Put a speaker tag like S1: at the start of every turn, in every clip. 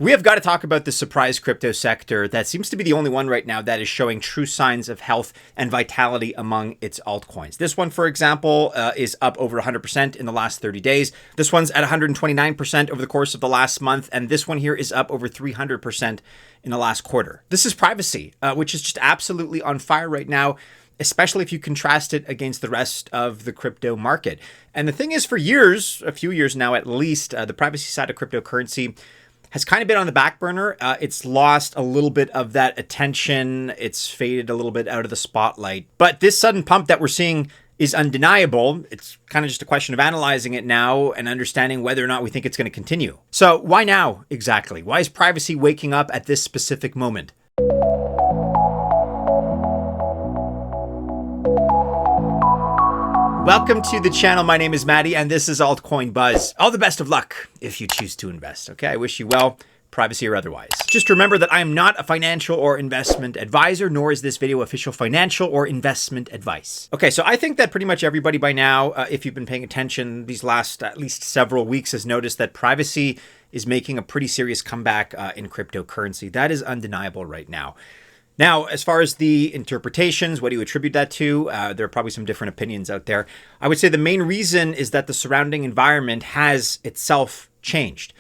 S1: We have got to talk about the surprise crypto sector that seems to be the only one right now that is showing true signs of health and vitality among its altcoins. This one, for example, is up over 100% in the last 30 days. This one's at 129% over the course of the last month. And this one here is up over 300% in the last quarter. This is privacy, which is just absolutely on fire right now, especially if you contrast it against the rest of the crypto market. And the thing is, for years, a few years now at least, the privacy side of cryptocurrency has kind of been on the back burner. It's lost a little bit of that attention. It's faded a little bit out of the spotlight. But this sudden pump that we're seeing is undeniable. It's kind of just a question of analyzing it now and understanding whether or not we think it's going to continue. So why now exactly? Why is privacy waking up at this specific moment? Welcome to the channel. My name is Maddie, and this is Altcoin Buzz. All the best of luck if you choose to invest. Okay, I wish you well, privacy or otherwise. Just remember that I am not a financial or investment advisor, nor is this video official financial or investment advice. Okay, so I think that pretty much everybody by now, if you've been paying attention these last at least several weeks, has noticed that privacy is making a pretty serious comeback in cryptocurrency. That is undeniable right now. Now, as far as the interpretations, what do you attribute that to? There are probably some different opinions out there. I would say the main reason is that the surrounding environment has itself changed.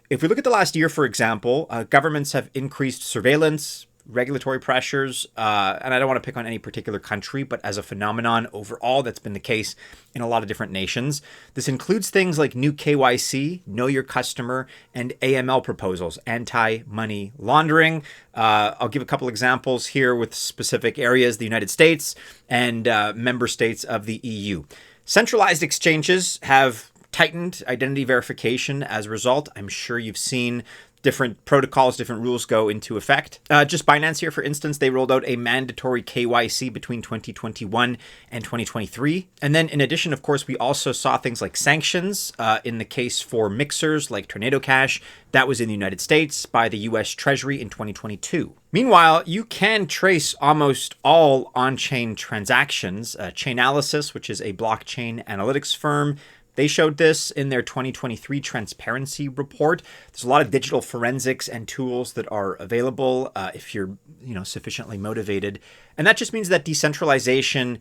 S1: If we look at the last year, for example, governments have increased surveillance, regulatory pressures, and I don't want to pick on any particular country, but as a phenomenon overall, that's been the case in a lot of different nations. This includes things like new KYC, know your customer, and AML proposals, anti-money laundering. I'll give a couple examples here with specific areas, the United States and member states of the EU. Centralized exchanges have tightened identity verification as a result. I'm sure you've seen different protocols, different rules go into effect. Just Binance here, for instance, they rolled out a mandatory KYC between 2021 and 2023. And then in addition, of course, we also saw things like sanctions in the case for mixers like Tornado Cash. That was in the United States by the US Treasury in 2022. Meanwhile, you can trace almost all on-chain transactions. Chainalysis, which is a blockchain analytics firm, they showed this in their 2023 transparency report. There's a lot of digital forensics and tools that are available if you're, sufficiently motivated. And that just means that decentralization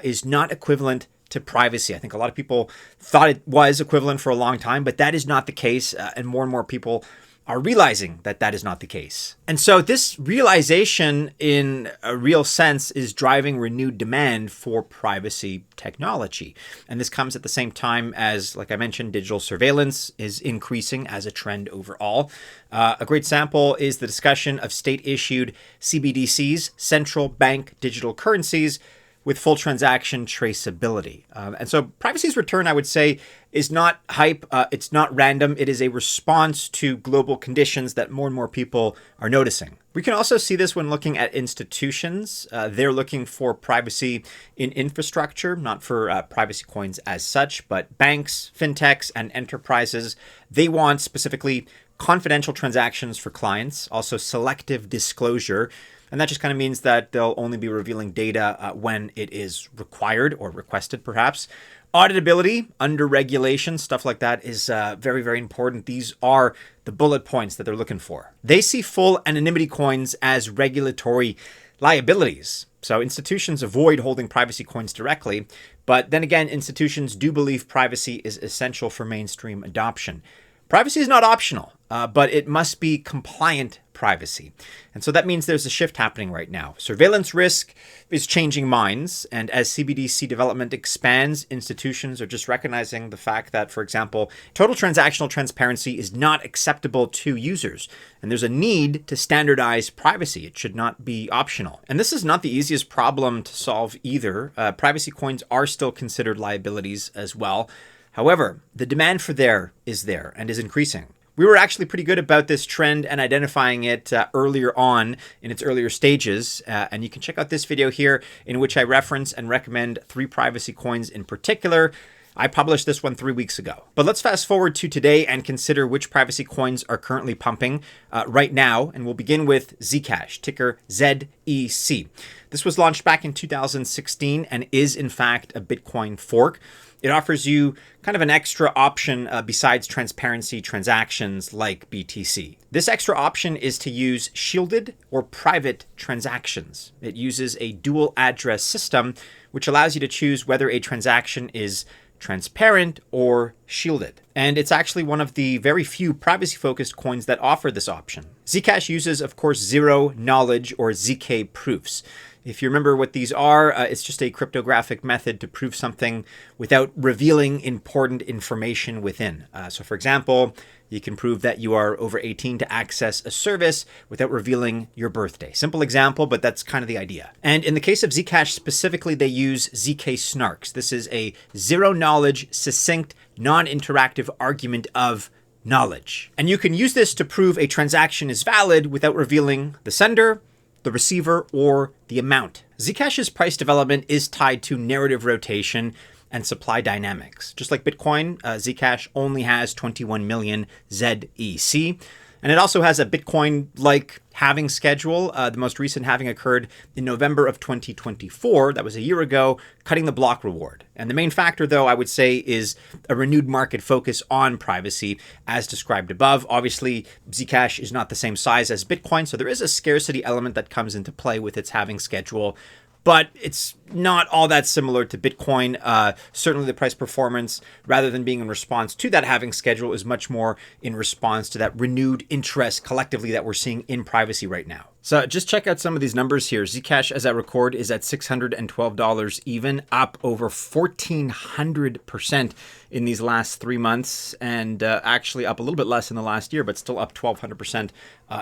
S1: is not equivalent to privacy. I think a lot of people thought it was equivalent for a long time, but that is not the case. And more people are realizing that that is not the case. And so this realization in a real sense is driving renewed demand for privacy technology. And this comes at the same time as, like I mentioned, digital surveillance is increasing as a trend overall. A great sample is the discussion of state-issued CBDCs, central bank digital currencies, with full transaction traceability. And so privacy's return, I would say, is not hype. It's not random. It is a response to global conditions that more and more people are noticing. We can also see this when looking at institutions. They're looking for privacy in infrastructure, not for privacy coins as such, but banks, fintechs, and enterprises. They want specifically confidential transactions for clients, also selective disclosure. And that just kind of means that they'll only be revealing data when it is required or requested, perhaps. Auditability, under regulation, stuff like that is very, very important. These are the bullet points that they're looking for. They see full anonymity coins as regulatory liabilities. So institutions avoid holding privacy coins directly. But then again, institutions do believe privacy is essential for mainstream adoption. Privacy is not optional, but it must be compliant privacy. And so that means there's a shift happening right now. Surveillance risk is changing minds. And as CBDC development expands, institutions are just recognizing the fact that, for example, total transactional transparency is not acceptable to users. And there's a need to standardize privacy. It should not be optional. And this is not the easiest problem to solve either. Privacy coins are still considered liabilities as well. However, the demand for there is increasing. We were actually pretty good about this trend and identifying it earlier on in its earlier stages. And you can check out this video here in which I reference and recommend 3 privacy coins in particular. I published this one 3 weeks ago. But let's fast forward to today and consider which privacy coins are currently pumping right now. And we'll begin with Zcash, ticker ZEC. This was launched back in 2016 and is in fact a Bitcoin fork. It offers you kind of an extra option besides transparency transactions like BTC. This extra option is to use shielded or private transactions. It uses a dual address system, which allows you to choose whether a transaction is transparent or shielded. And it's actually one of the very few privacy-focused coins that offer this option. Zcash uses, of course, zero knowledge or ZK proofs. If you remember what these are, it's just a cryptographic method to prove something without revealing important information within. So for example, you can prove that you are over 18 to access a service without revealing your birthday. Simple example, but that's kind of the idea. And in the case of Zcash specifically, they use ZK snarks. This is a zero knowledge, succinct, non-interactive argument of knowledge. And you can use this to prove a transaction is valid without revealing the sender, the receiver, or the amount. Zcash's price development is tied to narrative rotation and supply dynamics. Just like Bitcoin, Zcash only has 21 million ZEC. And it also has a Bitcoin-like halving schedule. The most recent halving occurred in November of 2024. That was a year ago, cutting the block reward. And the main factor, though, I would say, is a renewed market focus on privacy, as described above. Obviously, Zcash is not the same size as Bitcoin, so there is a scarcity element that comes into play with its halving schedule. But it's not all that similar to Bitcoin. Certainly the price performance, rather than being in response to that halving schedule, is much more in response to that renewed interest collectively that we're seeing in privacy right now. So just check out some of these numbers here. Zcash, as I record, is at $612 even, up over 1,400% in these last 3 months, and actually up a little bit less in the last year, but still up 1,200%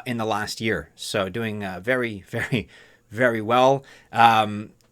S1: in the last year. So doing very well.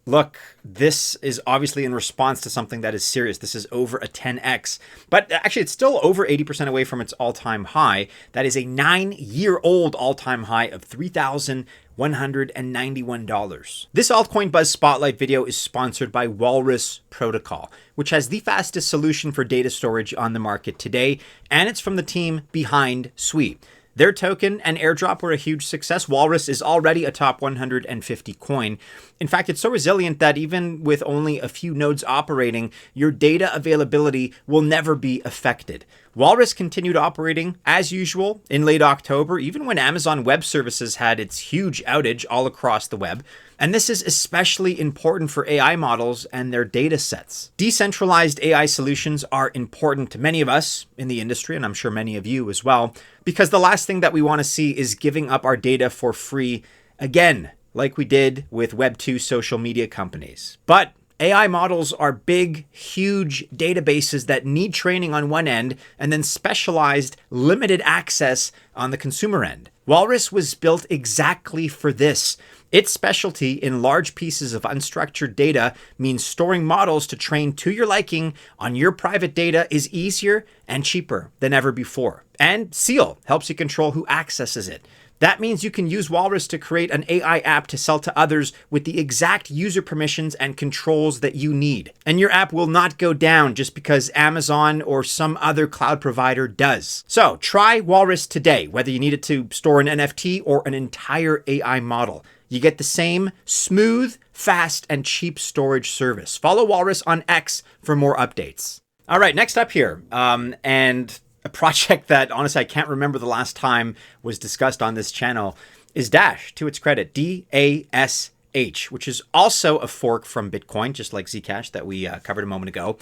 S1: Look, this is obviously in response to something that is serious. This is over a 10x, but actually it's still over 80% away from its all-time high. That is a 9-year-old all-time high of $3,191. This Altcoin Buzz Spotlight video is sponsored by Walrus Protocol, which has the fastest solution for data storage on the market today, and it's from the team behind Sui. Their token and airdrop were a huge success. Walrus is already a top 150 coin. In fact, it's so resilient that even with only a few nodes operating, your data availability will never be affected. Walrus continued operating as usual in late October, even when Amazon Web Services had its huge outage all across the web. And this is especially important for AI models and their data sets. Decentralized AI solutions are important to many of us in the industry, and I'm sure many of you as well, because the last thing that we want to see is giving up our data for free again, like we did with Web2 social media companies. But AI models are big, huge databases that need training on one end and then specialized, limited access on the consumer end. Walrus was built exactly for this. Its specialty in large pieces of unstructured data means storing models to train to your liking on your private data is easier and cheaper than ever before. And Seal helps you control who accesses it. That means you can use Walrus to create an AI app to sell to others with the exact user permissions and controls that you need. And your app will not go down just because Amazon or some other cloud provider does. So try Walrus today, whether you need it to store an NFT or an entire AI model. You get the same smooth, fast, and cheap storage service. Follow Walrus on X for more updates. All right, next up here, and a project that, honestly, I can't remember the last time was discussed on this channel, is Dash, to its credit, D-A-S-H, which is also a fork from Bitcoin, just like Zcash that we covered a moment ago.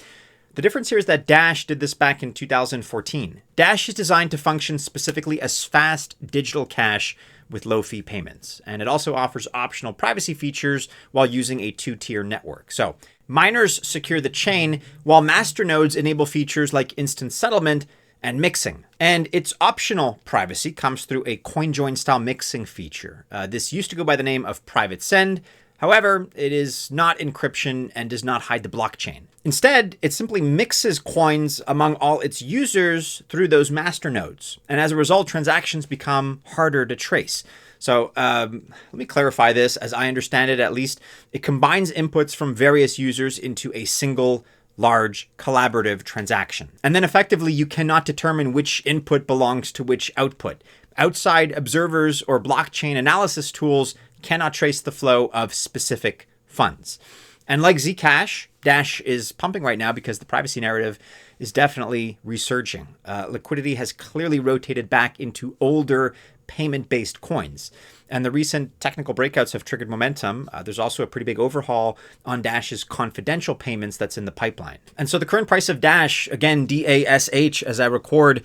S1: The difference here is that Dash did this back in 2014. Dash is designed to function specifically as fast digital cash with low-fee payments, and it also offers optional privacy features while using a two-tier network. So miners secure the chain, while masternodes enable features like instant settlement and mixing. And its optional privacy comes through a CoinJoin style mixing feature. This used to go by the name of Private Send. However, it is not encryption and does not hide the blockchain. Instead, it simply mixes coins among all its users through those masternodes. And as a result, transactions become harder to trace. So let me clarify this. As I understand it, at least, it combines inputs from various users into a single large collaborative transaction. And then effectively, you cannot determine which input belongs to which output. Outside observers or blockchain analysis tools cannot trace the flow of specific funds. And like Zcash, Dash is pumping right now because the privacy narrative is definitely resurging. Liquidity has clearly rotated back into older payment-based coins. And the recent technical breakouts have triggered momentum. There's also a pretty big overhaul on Dash's confidential payments that's in the pipeline. And so the current price of Dash, again, DASH, as I record,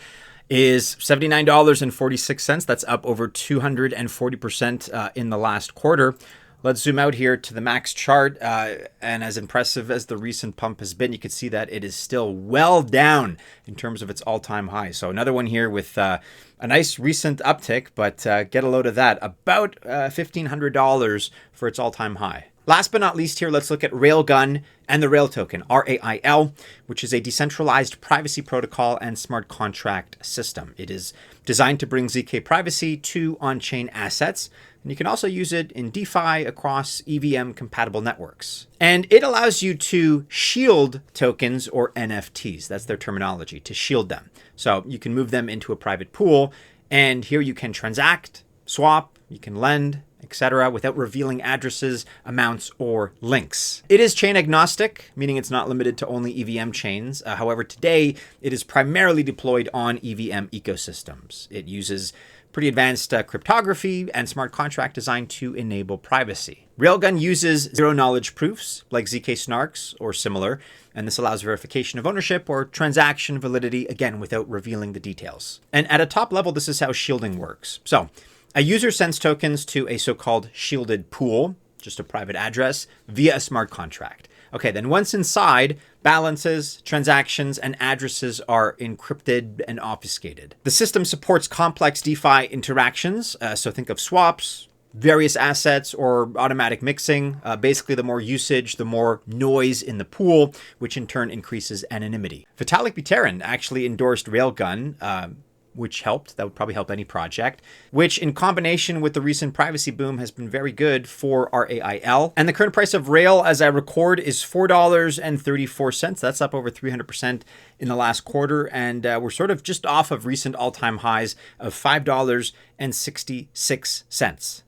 S1: is $79.46. That's up over 240% in the last quarter. Let's zoom out here to the max chart. And as impressive as the recent pump has been, you can see that it is still well down in terms of its all-time high. So another one here with a nice recent uptick, but get a load of that. About $1,500 for its all-time high. Last but not least here, let's look at Railgun and the Rail token, RAIL, which is a decentralized privacy protocol and smart contract system. It is designed to bring ZK privacy to on-chain assets, and you can also use it in DeFi across EVM-compatible networks. And it allows you to shield tokens or NFTs. That's their terminology, to shield them. So you can move them into a private pool, and here you can transact, swap, you can lend, etc., without revealing addresses, amounts, or links. It is chain agnostic, meaning it's not limited to only EVM chains. However, today it is primarily deployed on EVM ecosystems. It uses pretty advanced cryptography and smart contract design to enable privacy. Railgun uses zero-knowledge proofs like ZK snarks or similar, and this allows verification of ownership or transaction validity, again, without revealing the details. And at a top level, this is how shielding works. So a user sends tokens to a so-called shielded pool, just a private address, via a smart contract. Okay, then once inside, balances, transactions, and addresses are encrypted and obfuscated. The system supports complex DeFi interactions, so think of swaps, various assets, or automatic mixing. Basically, the more usage, the more noise in the pool, which in turn increases anonymity. Vitalik Buterin actually endorsed Railgun, which helped. That would probably help any project, which in combination with the recent privacy boom has been very good for RAIL. And the current price of Rail, as I record, is $4.34. That's up over 300% in the last quarter. And we're sort of just off of recent all-time highs of $5.66.